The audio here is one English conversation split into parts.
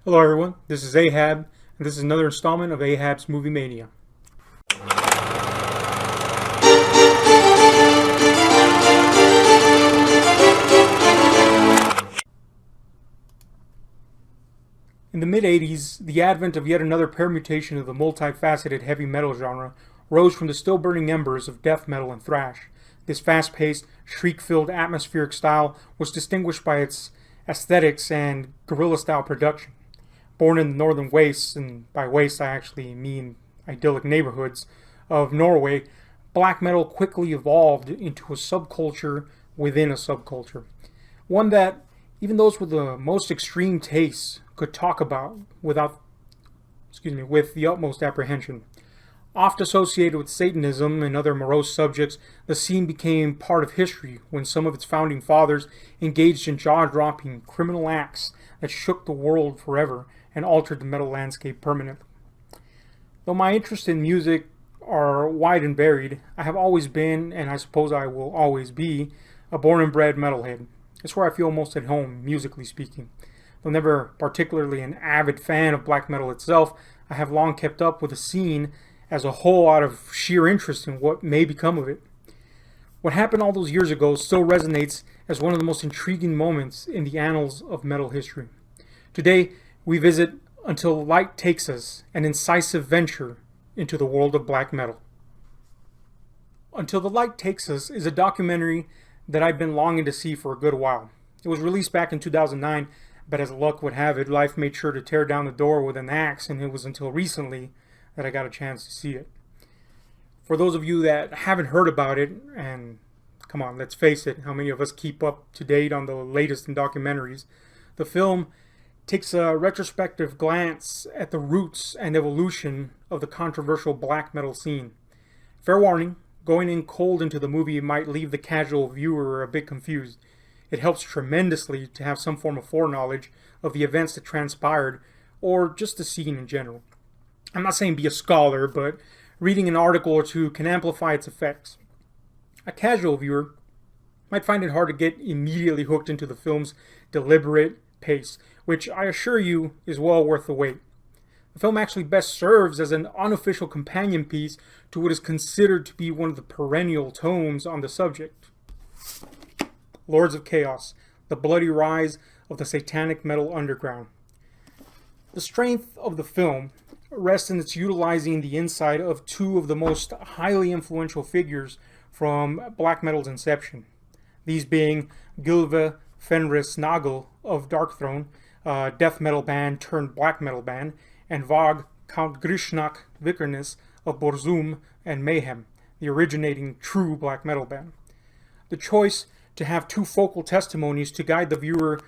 Hello everyone, this is Ahab, and this is another installment of Ahab's Movie Mania. In the mid-80s, the advent of yet another permutation of the multifaceted heavy metal genre rose from the still burning embers of death metal and thrash. This fast-paced, shriek-filled atmospheric style was distinguished by its aesthetics and guerrilla-style production. Born in the northern wastes, and by wastes I actually mean idyllic neighborhoods, of Norway, black metal quickly evolved into a subculture within a subculture. One that even those with the most extreme tastes could talk about with the utmost apprehension. Oft associated with Satanism and other morose subjects, the scene became part of history when some of its founding fathers engaged in jaw-dropping criminal acts that shook the world forever and altered the metal landscape permanently. Though my interests in music are wide and varied, I have always been, and I suppose I will always be, a born and bred metalhead. It's where I feel most at home, musically speaking. Though never particularly an avid fan of black metal itself, I have long kept up with the scene as a whole out of sheer interest in what may become of it. What happened all those years ago still resonates as one of the most intriguing moments in the annals of metal history. Today, we visit Until Light Takes Us, an incisive venture into the world of black metal. Until the Light Takes Us is a documentary that I've been longing to see for a good while. It was released back in 2009, but as luck would have it, life made sure to tear down the door with an axe, and it was until recently that I got a chance to see it. For those of you that haven't heard about it, and come on, let's face it, how many of us keep up to date on the latest in documentaries, the film takes a retrospective glance at the roots and evolution of the controversial black metal scene. Fair warning, going in cold into the movie might leave the casual viewer a bit confused. It helps tremendously to have some form of foreknowledge of the events that transpired, or just the scene in general. I'm not saying be a scholar, but reading an article or two can amplify its effects. A casual viewer might find it hard to get immediately hooked into the film's deliberate pace, which I assure you is well worth the wait. The film actually best serves as an unofficial companion piece to what is considered to be one of the perennial tomes on the subject. Lords of Chaos, the bloody rise of the satanic metal underground. The strength of the film rests in its utilizing the insight of two of the most highly influential figures from black metal's inception. These being Gylve Fenris Nagel of Darkthrone, a death metal band turned black metal band, and Vag Count Grishnak Vikernes of Borzum and Mayhem, the originating true black metal band. The choice to have two focal testimonies to guide the viewer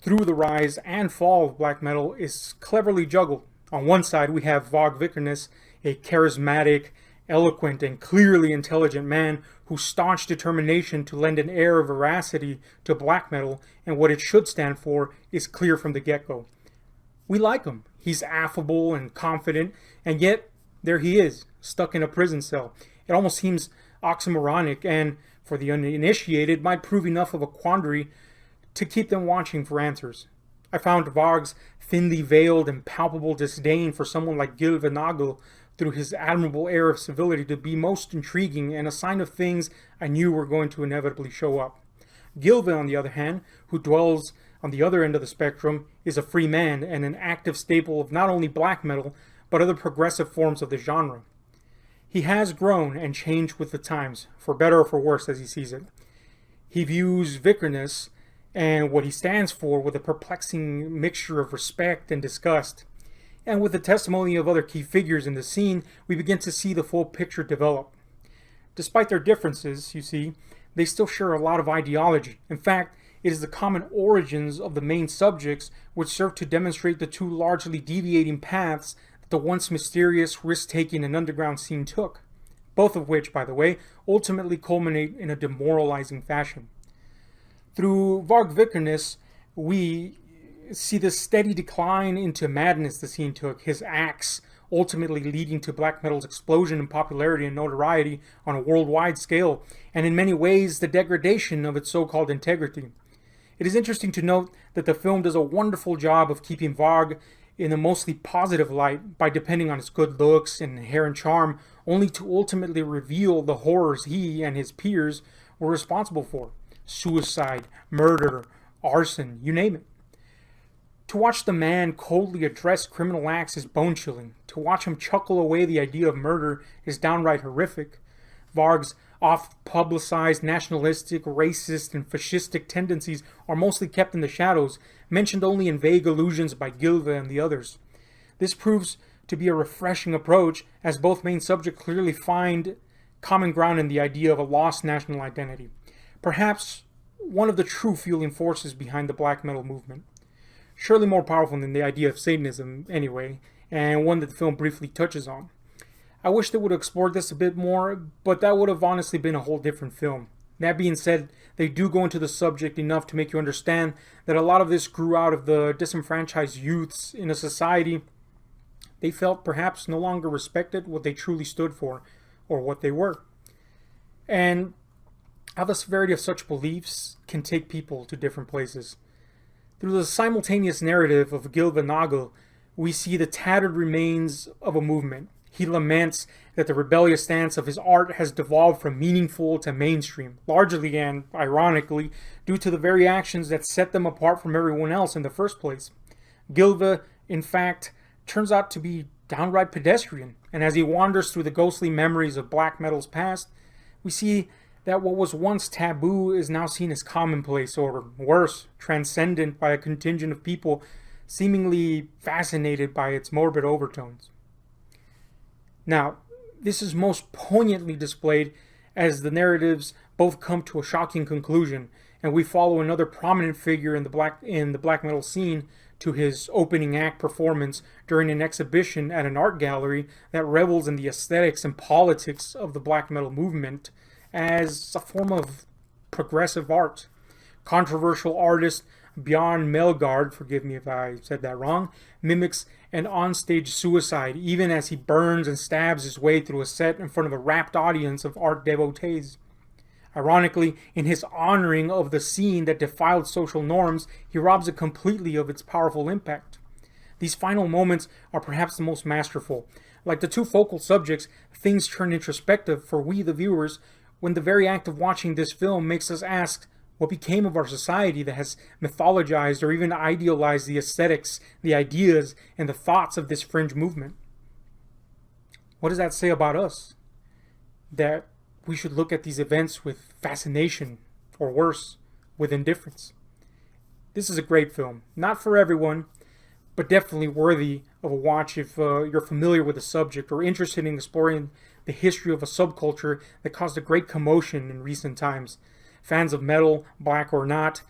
through the rise and fall of black metal is cleverly juggled. On one side, we have Vag Vikernes, a charismatic, eloquent, and clearly intelligent man whose staunch determination to lend an air of veracity to black metal and what it should stand for is clear from the get-go. We like him. He's affable and confident, and yet there he is, stuck in a prison cell. It almost seems oxymoronic, and for the uninitiated, might prove enough of a quandary to keep them watching for answers. I found Vag's thinly veiled and palpable disdain for someone like Gylve Nagel through his admirable air of civility to be most intriguing and a sign of things I knew were going to inevitably show up. Gylve, on the other hand, who dwells on the other end of the spectrum, is a free man and an active staple of not only black metal, but other progressive forms of the genre. He has grown and changed with the times, for better or for worse as he sees it. He views Vikernes and what he stands for with a perplexing mixture of respect and disgust. And with the testimony of other key figures in the scene, we begin to see the full picture develop. Despite their differences, you see, they still share a lot of ideology. In fact, it is the common origins of the main subjects which serve to demonstrate the two largely deviating paths that the once mysterious, risk-taking, and underground scene took. Both of which, by the way, ultimately culminate in a demoralizing fashion. Through Vag Vikernes, we see the steady decline into madness the scene took, his axe ultimately leading to black metal's explosion in popularity and notoriety on a worldwide scale, and in many ways the degradation of its so-called integrity. It is interesting to note that the film does a wonderful job of keeping Vag in a mostly positive light by depending on his good looks and inherent charm, only to ultimately reveal the horrors he and his peers were responsible for. Suicide, murder, arson, you name it. To watch the man coldly address criminal acts is bone-chilling. To watch him chuckle away the idea of murder is downright horrific. Varg's oft-publicized nationalistic, racist, and fascistic tendencies are mostly kept in the shadows, mentioned only in vague allusions by Gilva and the others. This proves to be a refreshing approach, as both main subjects clearly find common ground in the idea of a lost national identity. Perhaps one of the true fueling forces behind the black metal movement. Surely more powerful than the idea of Satanism, anyway, and one that the film briefly touches on. I wish they would have explored this a bit more, but that would have honestly been a whole different film. That being said, they do go into the subject enough to make you understand that a lot of this grew out of the disenfranchised youths in a society they felt perhaps no longer respected what they truly stood for, or what they were. And how the severity of such beliefs can take people to different places. Through the simultaneous narrative of Gilva Nagel, we see the tattered remains of a movement. He laments that the rebellious stance of his art has devolved from meaningful to mainstream, largely and ironically due to the very actions that set them apart from everyone else in the first place. Gilva, in fact, turns out to be downright pedestrian, and as he wanders through the ghostly memories of black metal's past, we see that what was once taboo is now seen as commonplace, or worse, transcendent by a contingent of people seemingly fascinated by its morbid overtones. Now, this is most poignantly displayed as the narratives both come to a shocking conclusion, and we follow another prominent figure in the black metal scene to his opening act performance during an exhibition at an art gallery that revels in the aesthetics and politics of the black metal movement as a form of progressive art. Controversial artist Bjorn Melgaard, forgive me if I said that wrong, mimics an onstage suicide even as he burns and stabs his way through a set in front of a rapt audience of art devotees. Ironically, in his honoring of the scene that defiled social norms, he robs it completely of its powerful impact. These final moments are perhaps the most masterful. Like the two focal subjects, things turn introspective for we, the viewers, when the very act of watching this film makes us ask, what became of our society that has mythologized or even idealized the aesthetics, the ideas, and the thoughts of this fringe movement? What does that say about us? That we should look at these events with fascination, or worse, with indifference. This is a great film. Not for everyone, but definitely worthy of a watch if you're familiar with the subject or interested in exploring the history of a subculture that caused a great commotion in recent times. Fans of metal, black or not,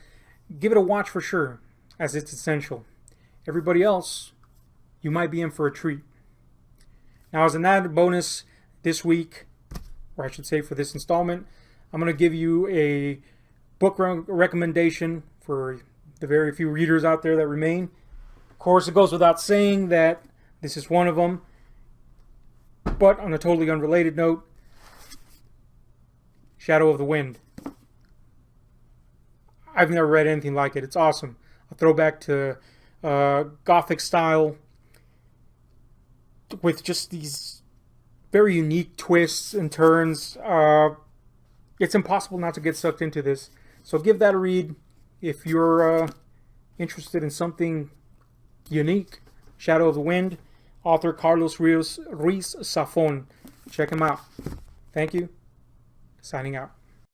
give it a watch for sure, as it's essential. Everybody else, you might be in for a treat. Now, as an added bonus this week, or I should say for this installment, I'm going to give you a book recommendation for the very few readers out there that remain. Of course, it goes without saying that this is one of them. But on a totally unrelated note, Shadow of the Wind. I've never read anything like it. It's awesome. A throwback to Gothic style with just these very unique twists and turns. It's impossible not to get sucked into this. So give that a read if you're interested in something unique. Shadow of the Wind, author Carlos Ruiz Zafón. Check him out. Thank you. Signing out.